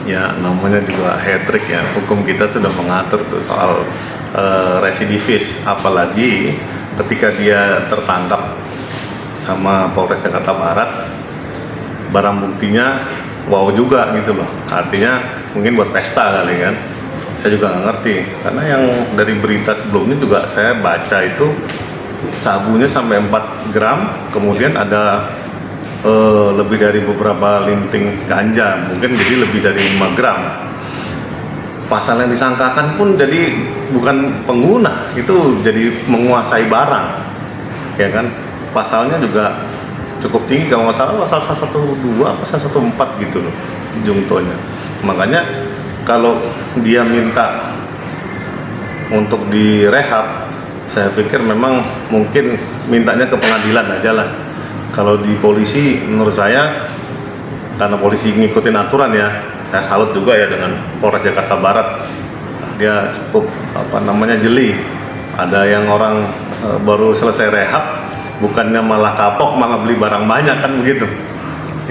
Ya, namanya juga hat trick ya. Hukum kita sudah mengatur tuh soal residivis, apalagi ketika dia tertangkap sama Polres Jakarta Barat, barang buktinya wow juga gitu loh. Artinya mungkin buat pesta kali kan. Saya juga nggak ngerti, karena yang dari berita sebelumnya juga saya baca itu sabunya sampai 4 gram, kemudian ada lebih dari beberapa linting ganja, mungkin jadi lebih dari 5 gram. Pasal yang disangkakan pun jadi bukan pengguna, itu jadi menguasai barang, ya kan. Pasalnya juga cukup tinggi, kalau nggak salah pasal 112 atau 114 gitu loh jungtonya. Makanya kalau dia minta untuk direhab, saya pikir memang mungkin mintanya ke pengadilan aja lah. Kalau di polisi, menurut saya, karena polisi ngikutin aturan ya, saya salut juga ya dengan Polres Jakarta Barat. Dia cukup jeli. Ada yang orang baru selesai rehab, bukannya malah kapok, malah beli barang banyak kan begitu.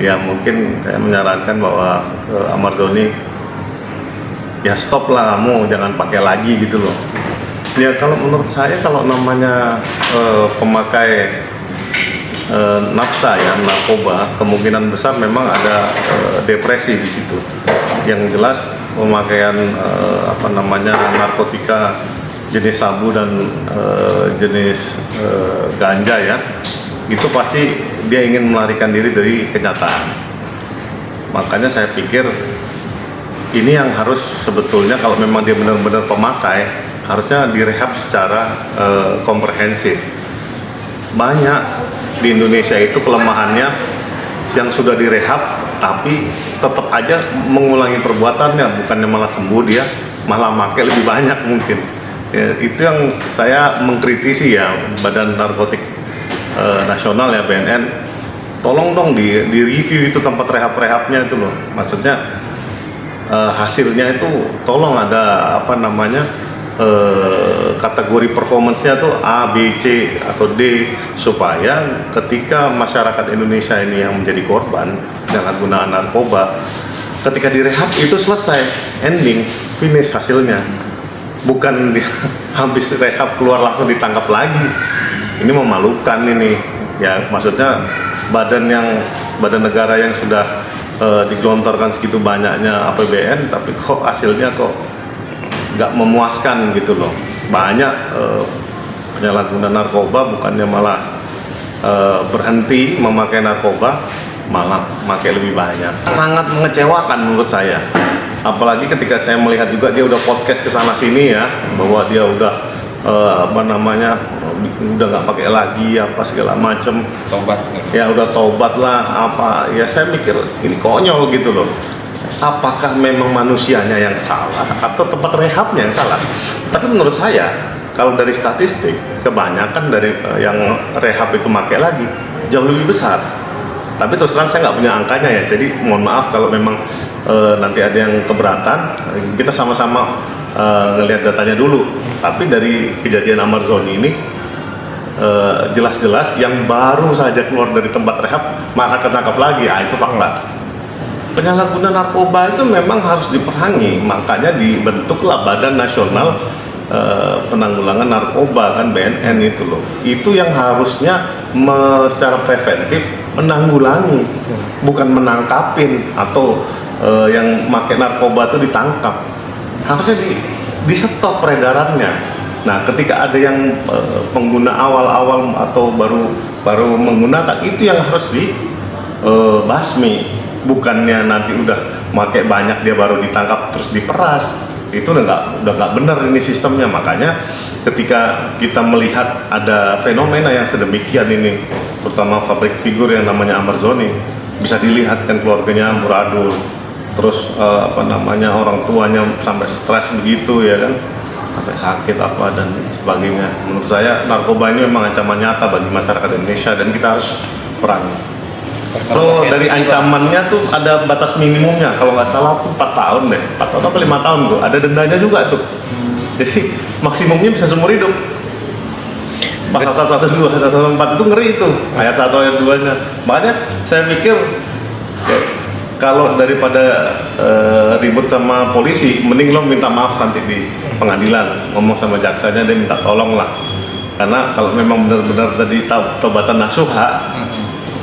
Ya mungkin saya menyarankan bahwa ke Amarzoni, ya stop lah kamu, jangan pakai lagi gitu loh. Ya kalau menurut saya, kalau namanya pemakai nafsa ya, narkoba, kemungkinan besar memang ada depresi di situ. Yang jelas pemakaian narkotika jenis sabu dan jenis ganja ya, itu pasti dia ingin melarikan diri dari kenyataan. Makanya saya pikir ini yang harus sebetulnya, kalau memang dia benar-benar pemakai, harusnya direhab secara komprehensif. Banyak di Indonesia itu kelemahannya yang sudah direhab tapi tetap aja mengulangi perbuatannya, bukannya malah sembuh, dia malah pakai lebih banyak mungkin. Ya, itu yang saya mengkritisi ya, Badan Narkotik Nasional ya, BNN, tolong dong di review itu tempat rehab-rehabnya itu loh. Maksudnya hasilnya itu tolong ada kategori performance-nya tuh A, B, C, atau D, supaya ketika masyarakat Indonesia ini yang menjadi korban penyalahgunaan narkoba, ketika direhab itu selesai, ending, finish hasilnya. Bukan habis rehab keluar langsung ditangkap lagi. Ini memalukan ini. Ya maksudnya badan negara yang sudah digelontorkan segitu banyaknya APBN, tapi kok hasilnya kok nggak memuaskan gitu loh. Banyak penyalahguna narkoba bukannya malah berhenti memakai narkoba, malah memakai lebih banyak. Sangat mengecewakan menurut saya. Apalagi ketika saya melihat juga dia udah podcast kesana sini ya, bahwa dia udah udah nggak pakai lagi apa segala macem, tobat ya udah tobat lah apa ya. Saya mikir ini konyol gitu loh. Apakah memang manusianya yang salah atau tempat rehabnya yang salah? Tapi menurut saya, kalau dari statistik, kebanyakan dari yang rehab itu pakai lagi jauh lebih besar. Tapi terus terang saya nggak punya angkanya ya, jadi mohon maaf kalau memang nanti ada yang keberatan, kita sama-sama ngelihat datanya dulu. Tapi dari kejadian Amarzoni ini, jelas-jelas yang baru saja keluar dari tempat rehab malah ketangkap lagi, itu fakta. Penyalahguna narkoba itu memang harus diperangi, makanya dibentuklah Badan Nasional Penanggulangan Narkoba kan, BNN itu loh. Itu yang harusnya secara preventif menanggulangi, bukan menangkapin atau yang pakai narkoba itu ditangkap. Harusnya di stop peredarannya. Nah, ketika ada yang pengguna awal-awal atau baru menggunakan, itu yang harus dibasmi. Bukannya nanti udah pakai banyak dia baru ditangkap terus diperas. Itu udah nggak benar ini sistemnya. Makanya ketika kita melihat ada fenomena yang sedemikian ini, terutama pabrik figur yang namanya Amarzoni, bisa dilihat kan keluarganya amburadul, terus orang tuanya sampai stres begitu ya kan, sampai sakit apa dan sebagainya. Menurut saya narkoba ini memang ancaman nyata bagi masyarakat Indonesia dan kita harus perangi. Kalau dari ancamannya tuh ada batas minimumnya, kalau nggak salah tuh 4 tahun deh, 4 tahun atau 5 tahun tuh, ada dendanya juga tuh. Jadi maksimumnya bisa seumur hidup. Pasal 112, 114 itu ngeri itu, ayat 1 ayat 2-nya. Makanya saya pikir kalau daripada ribut sama polisi, mending lo minta maaf nanti di pengadilan, ngomong sama jaksanya, dia minta tolong lah. Karena kalau memang benar-benar tadi taubatan nasuha,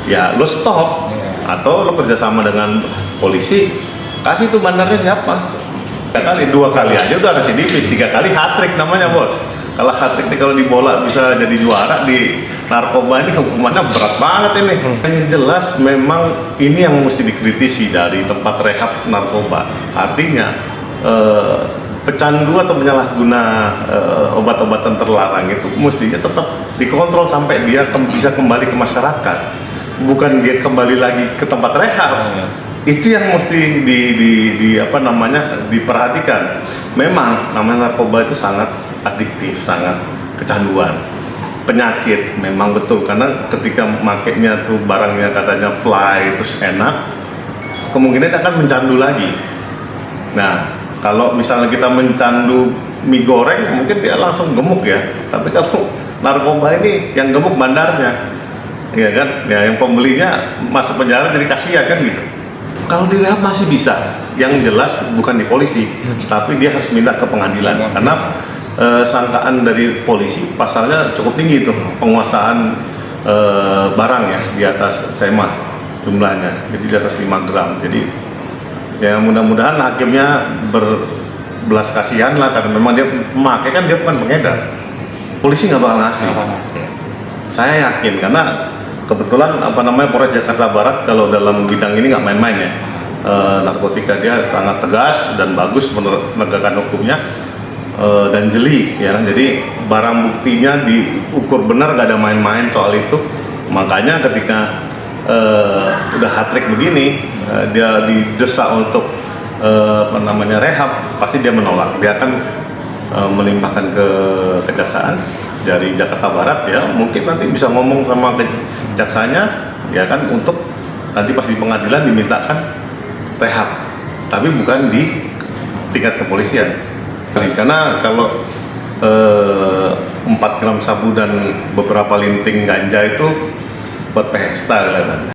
ya lo stop, atau lo kerjasama dengan polisi, kasih tuh bandarnya siapa. 2 kali aja udah residivis, 3 kali hat-trick namanya bos. Kalau hat-trick nih, kalau di bola bisa jadi juara, di narkoba ini hukumannya berat banget ini. Yang jelas memang ini yang mesti dikritisi dari tempat rehab narkoba. Artinya pecandu atau penyalahguna obat-obatan terlarang itu mestinya tetap dikontrol sampai dia bisa kembali ke masyarakat, bukan dia kembali lagi ke tempat rehab. Itu yang mesti diperhatikan. Memang namanya narkoba itu sangat adiktif, sangat kecanduan, penyakit, memang betul. Karena ketika makainya tuh barangnya katanya fly terus enak, kemungkinan akan mencandu lagi. Nah, kalau misalnya kita mencandu mie goreng, mungkin dia langsung gemuk ya. Tapi kalau narkoba ini yang gemuk bandarnya, ya kan? Ya, yang pembelinya masuk penjara jadi kasihan kan gitu. Kalau di rehab masih bisa, yang jelas bukan di polisi, tapi dia harus minta ke pengadilan. Karena sangkaan dari polisi pasalnya cukup tinggi tuh, penguasaan barang ya, di atas SEMA jumlahnya, jadi di atas 5 gram. Jadi ya mudah-mudahan hakimnya berbelas kasihan lah, karena memang dia memakai, kan dia bukan pengedar. Polisi nggak bakal ngasih. Saya yakin, karena kebetulan Polres Jakarta Barat kalau dalam bidang ini nggak main-main ya. Narkotika dia sangat tegas dan bagus menegakkan hukumnya, dan jeli ya kan. Jadi barang buktinya diukur benar, nggak ada main-main soal itu. Makanya ketika udah hat-trick begini, dia didesak untuk rehab, pasti dia menolak. Dia akan melimpahkan ke kejaksaan dari Jakarta Barat ya, mungkin nanti bisa ngomong sama kejaksanya ya kan, untuk nanti pasti pengadilan dimintakan rehab, tapi bukan di tingkat kepolisian. Karena kalau 4 gram sabu dan beberapa linting ganja itu buat pesta kelihatannya.